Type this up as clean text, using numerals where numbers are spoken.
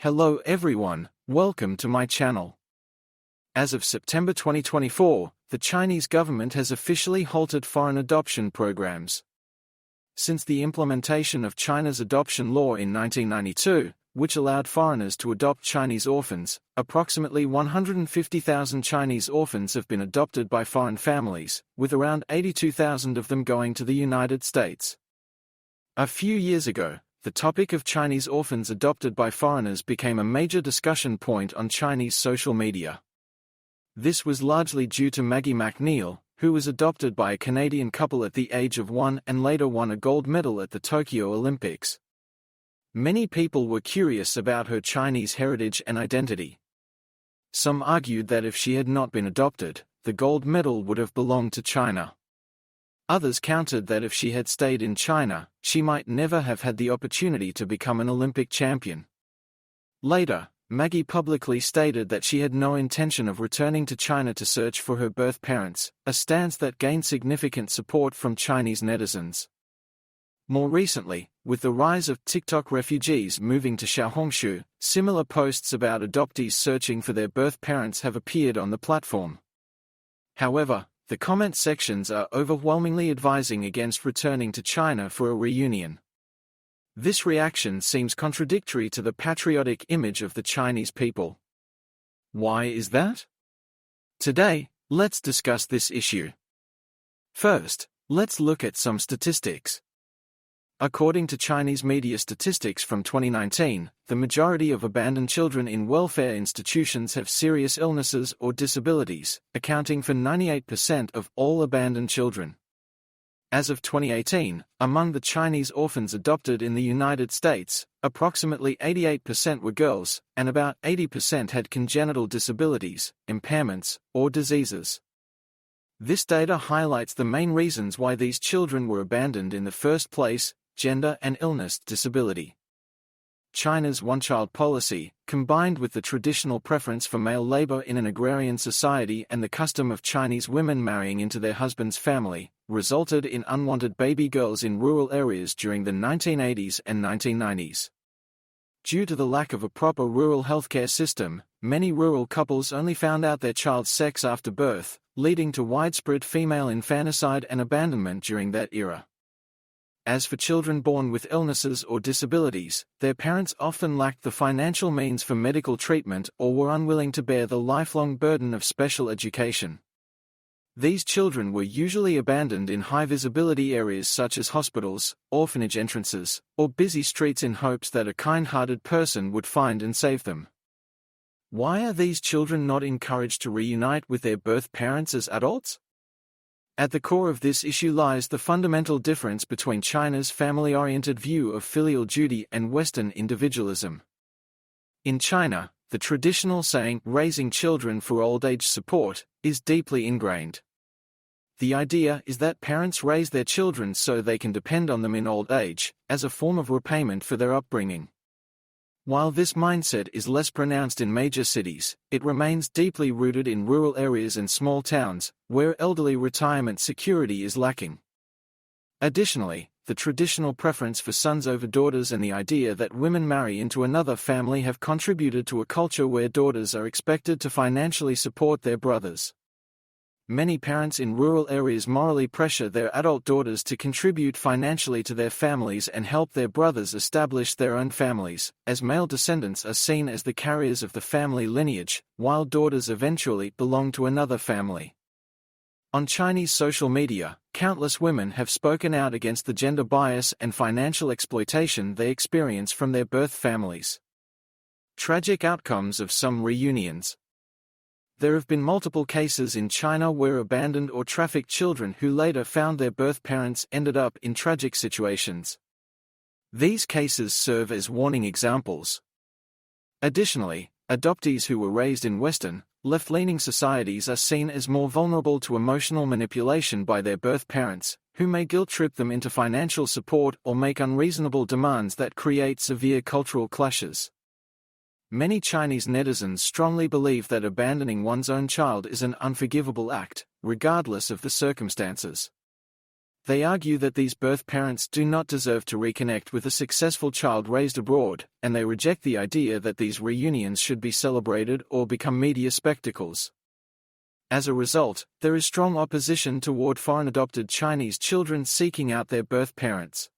Hello everyone, welcome to my channel. As of September 2024, the Chinese government has officially halted foreign adoption programs. Since the implementation of China's adoption law in 1992, which allowed foreigners to adopt Chinese orphans, approximately 150,000 Chinese orphans have been adopted by foreign families, with around 82,000 of them going to the United States. A few years ago, the topic of Chinese orphans adopted by foreigners became a major discussion point on Chinese social media. This was largely due to Maggie McNeil, who was adopted by a Canadian couple at the age of 1 and later won a gold medal at the Tokyo Olympics. Many people were curious about her Chinese heritage and identity. Some argued that if she had not been adopted, the gold medal would have belonged to China. Others countered that if she had stayed in China, she might never have had the opportunity to become an Olympic champion. Later, Maggie publicly stated that she had no intention of returning to China to search for her birth parents, a stance that gained significant support from Chinese netizens. More recently, with the rise of TikTok refugees moving to Xiaohongshu, similar posts about adoptees searching for their birth parents have appeared on the platform. However, the comment sections are overwhelmingly advising against returning to China for a reunion. This reaction seems contradictory to the patriotic image of the Chinese people. Why is that? Today, let's discuss this issue. First, let's look at some statistics. According to Chinese media statistics from 2019, the majority of abandoned children in welfare institutions have serious illnesses or disabilities, accounting for 98% of all abandoned children. As of 2018, among the Chinese orphans adopted in the United States, approximately 88% were girls, and about 80% had congenital disabilities, impairments, or diseases. This data highlights the main reasons why these children were abandoned in the first place: gender and illness disability. China's one-child policy, combined with the traditional preference for male labor in an agrarian society and the custom of Chinese women marrying into their husband's family, resulted in unwanted baby girls in rural areas during the 1980s and 1990s. Due to the lack of a proper rural healthcare system, many rural couples only found out their child's sex after birth, leading to widespread female infanticide and abandonment during that era. As for children born with illnesses or disabilities, their parents often lacked the financial means for medical treatment or were unwilling to bear the lifelong burden of special education. These children were usually abandoned in high-visibility areas such as hospitals, orphanage entrances, or busy streets in hopes that a kind-hearted person would find and save them. Why are these children not encouraged to reunite with their birth parents as adults? At the core of this issue lies the fundamental difference between China's family-oriented view of filial duty and Western individualism. In China, the traditional saying, "raising children for old age support," is deeply ingrained. The idea is that parents raise their children so they can depend on them in old age, as a form of repayment for their upbringing. While this mindset is less pronounced in major cities, it remains deeply rooted in rural areas and small towns, where elderly retirement security is lacking. Additionally, the traditional preference for sons over daughters and the idea that women marry into another family have contributed to a culture where daughters are expected to financially support their brothers. Many parents in rural areas morally pressure their adult daughters to contribute financially to their families and help their brothers establish their own families, as male descendants are seen as the carriers of the family lineage, while daughters eventually belong to another family. On Chinese social media, countless women have spoken out against the gender bias and financial exploitation they experience from their birth families. Tragic outcomes of some reunions. There have been multiple cases in China where abandoned or trafficked children who later found their birth parents ended up in tragic situations. These cases serve as warning examples. Additionally, adoptees who were raised in Western, left-leaning societies are seen as more vulnerable to emotional manipulation by their birth parents, who may guilt-trip them into financial support or make unreasonable demands that create severe cultural clashes. Many Chinese netizens strongly believe that abandoning one's own child is an unforgivable act, regardless of the circumstances. They argue that these birth parents do not deserve to reconnect with a successful child raised abroad, and they reject the idea that these reunions should be celebrated or become media spectacles. As a result, there is strong opposition toward foreign-adopted Chinese children seeking out their birth parents.